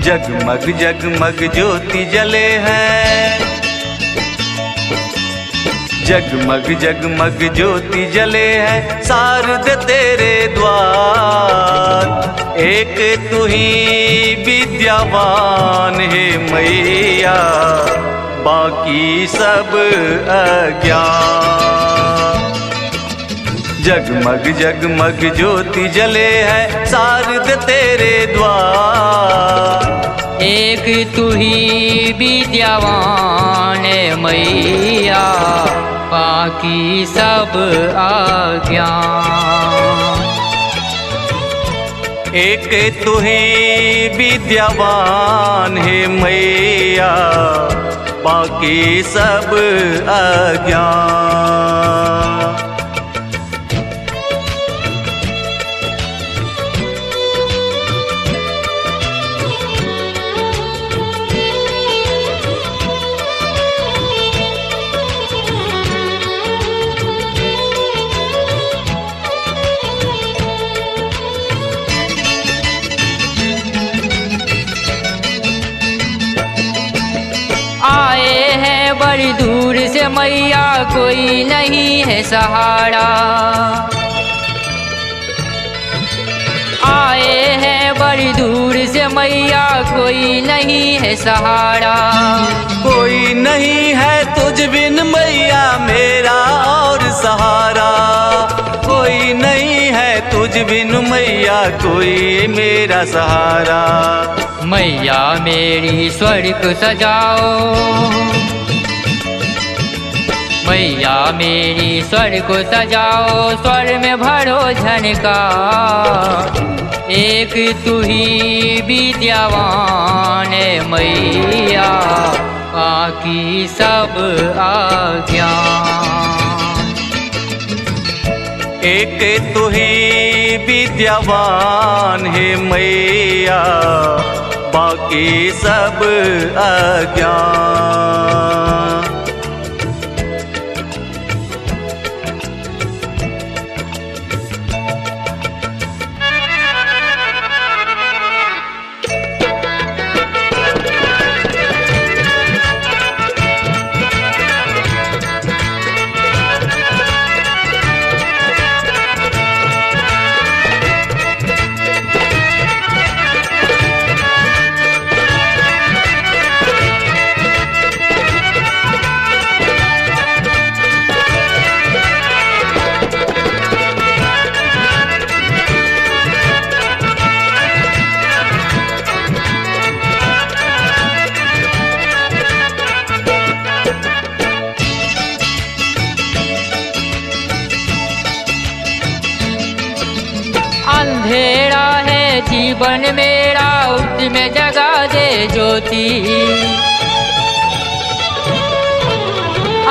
जगमग जगमग ज्योति जले हैं, जगमग जगमग ज्योति जले हैं शारद तेरे द्वार। एक तू ही विद्यावान है मैया, बाकी सब अज्ञान। जगमग जगमग ज्योति जले हैं शारद तेरे द्वार। एक तू ही विद्यावान है मैया, बाकी सब अज्ञान। एक तू ही विद्यावान है मैया, बाकी सब अज्ञान। आए हैं बड़ी दूर से मैया, कोई नहीं है सहारा। आए हैं बड़ी दूर से मैया, कोई नहीं है सहारा। कोई नहीं है तुझ बिन मैया मेरा और सहारा। कोई नहीं है तुझ बिन मैया, कोई मेरा सहारा। मैया मेरी स्वर्ग सजाओ, मैया मेरी स्वर्ग सजाओ, स्वर में भरो झनकार। एक तू ही विद्यावान है मैया, बाकी सब अज्ञान। एक तू ही विद्यावान है मैया, बाकी सब अज्ञान। अंधेरा है जीवन मेरा, उसमें जगा दे ज्योति।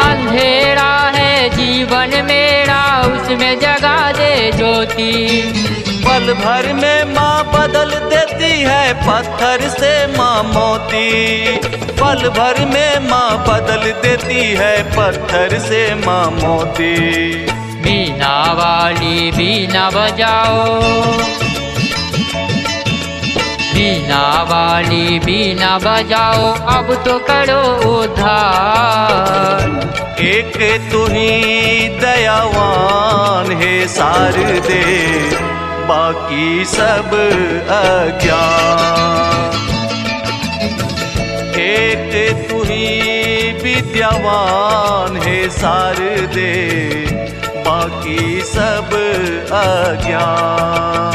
अंधेरा है जीवन मेरा, उसमें जगा दे ज्योति। पल भर में माँ बदल देती है पत्थर से माँ मोती। पल भर में माँ बदल देती है पत्थर से माँ मोती। बीना वाली बीना बजाओ, बीना वाली बीना बजाओ, अब तो करो उद्धार। एक तू ही दयावान है शारदे, बाकी सब अज्ञान। एक तू ही विद्यावान है शारदे, बाकी सब अज्ञान।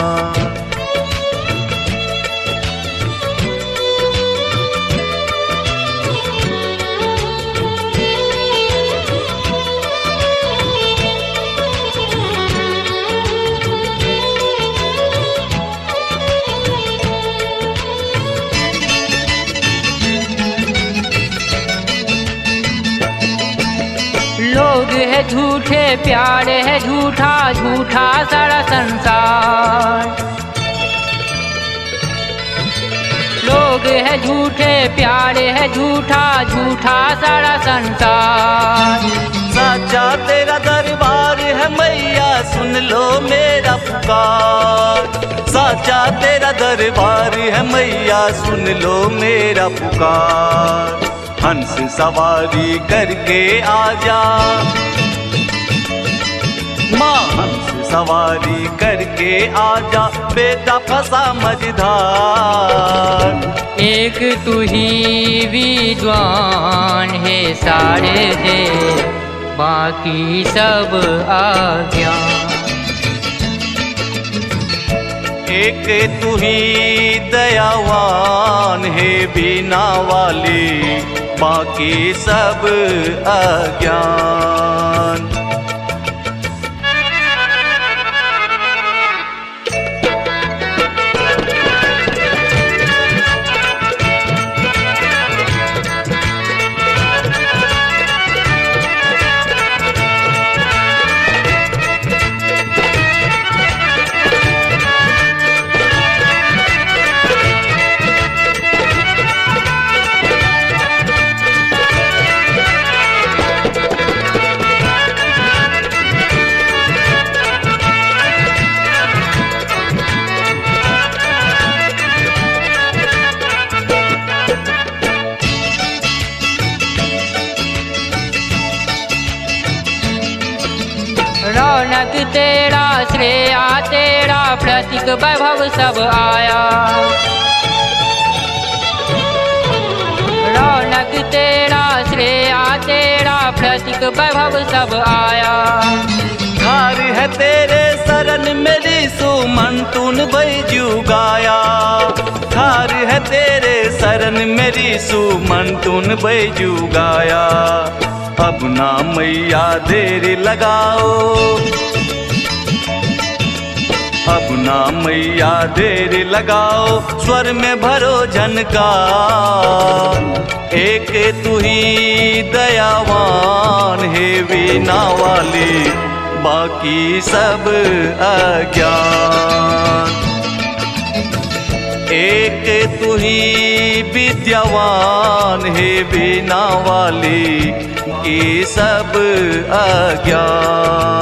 लोग है झूठे, प्यार है झूठा, झूठा सारा संसार। लोग है झूठे, प्यार है झूठा, झूठा सारा संसार। सच्चा तेरा दरबार है मैया, सुन लो मेरा पुकार। साचा तेरा दरबार है मैया, सुन लो मेरा पुकार। हंस सवारी करके आजा माँ, हंस सवारी करके आजा, बेटा फंसा मझधार। एक तू ही विद्वान है सारे दे, बाकी सब अज्ञान। एक तू ही दयावान है बीना वाली, बाकी सब अज्ञान। रौनक तेरा श्रेया तेरा, प्रतीक वैभव सब आया। रौनक तेरा श्रेया तेरा, प्रतीक वैभव सब आया। धार है तेरे शरण मेरी, सुमन तून बैजू गाया। धार है तेरे शरण मेरी, सुमन तून बैजू गाया। अब ना मैया देर लगाओ, अब ना मैया देर लगाओ, स्वर में भरो झनकार। एक तू ही दयावान है वीणा वाली, बाकी सब अज्ञान। एक तू ही विद्यावान है बीना वाली, की सब अज्ञान।